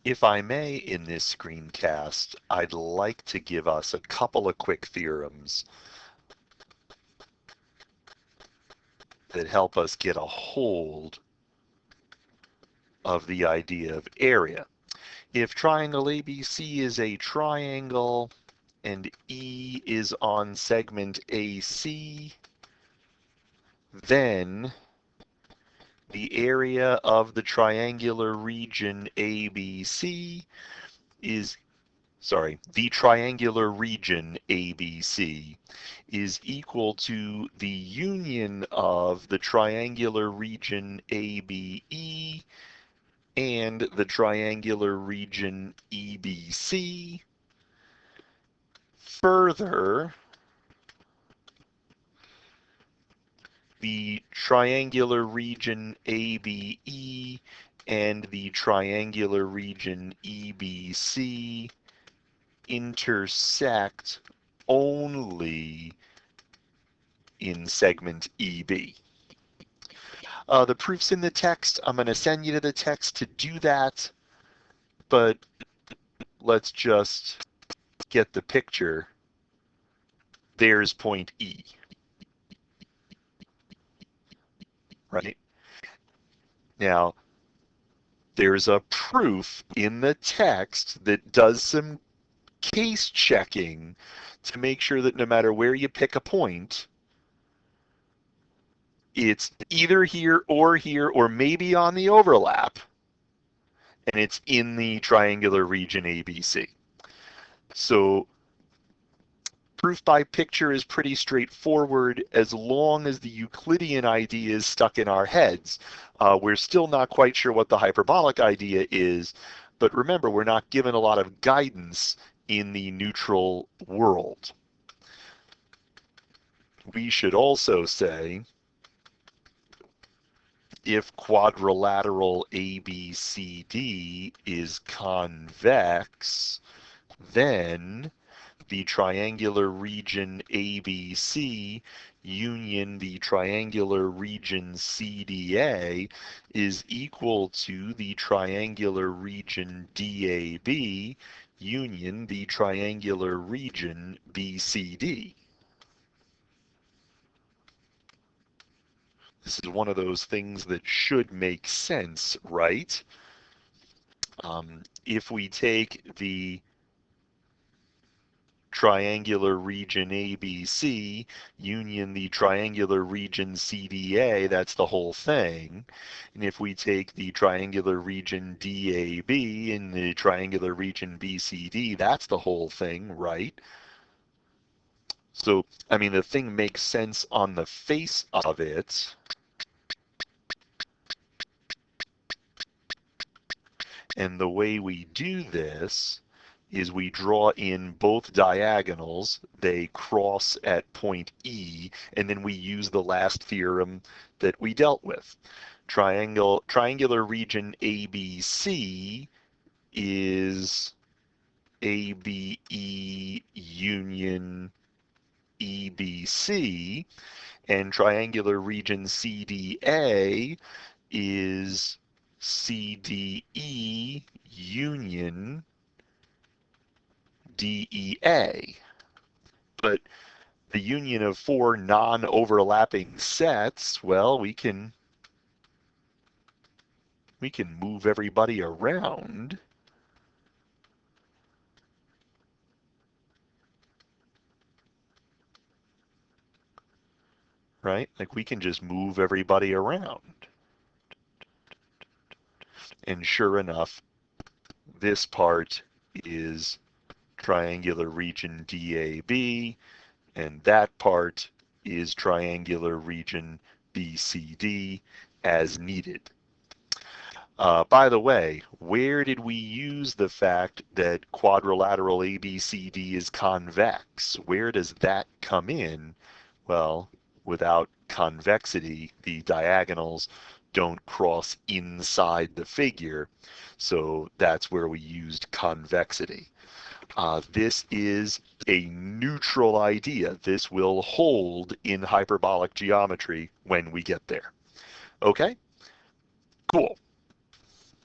If I may, in this screencast, I'd like to give us a couple of quick theorems that help us get a hold of the idea of area. If triangle ABC is a triangle and E is on segment AC, then the area of the triangular region ABC is, the triangular region ABC is equal to the union of the triangular region ABE and the triangular region EBC. Further, the triangular region ABE and the triangular region EBC intersect only in segment EB. The proof's in the text. I'm going to send you to the text to do that, but let's just get the picture. There's point E, right? Now, there's a proof in the text that does some case checking to make sure that no matter where you pick a point, it's either here or maybe on the overlap, and it's in the triangular region ABC. So proof by picture is pretty straightforward as long as the Euclidean idea is stuck in our heads. We're still not quite sure what the hyperbolic idea is, but remember, we're not given a lot of guidance in the neutral world. We should also say, if quadrilateral ABCD is convex, then the triangular region ABC union the triangular region CDA is equal to the triangular region DAB union the triangular region BCD. This is one of those things that should make sense, right? If we take the triangular region ABC union the triangular region CDA, that's the whole thing. And if we take the triangular region DAB and the triangular region BCD, that's the whole thing, right? So, I mean, the thing makes sense on the face of it. And the way we do this is we draw in both diagonals, they cross at point E, and then we use the last theorem that we dealt with. Triangular region ABC is ABE union EBC, and triangular region CDA is CDE union DEA. But the union of four non-overlapping sets, well, we can move everybody around. Right? Like we can just move everybody around. And sure enough, this part is triangular region DAB, and that part is triangular region BCD as needed. By the way, where did we use the fact that quadrilateral ABCD is convex? Where does that come in? Well, without convexity, the diagonals don't cross inside the figure, so that's where we used convexity. This is a neutral idea. This will hold in hyperbolic geometry when we get there. Okay? Cool.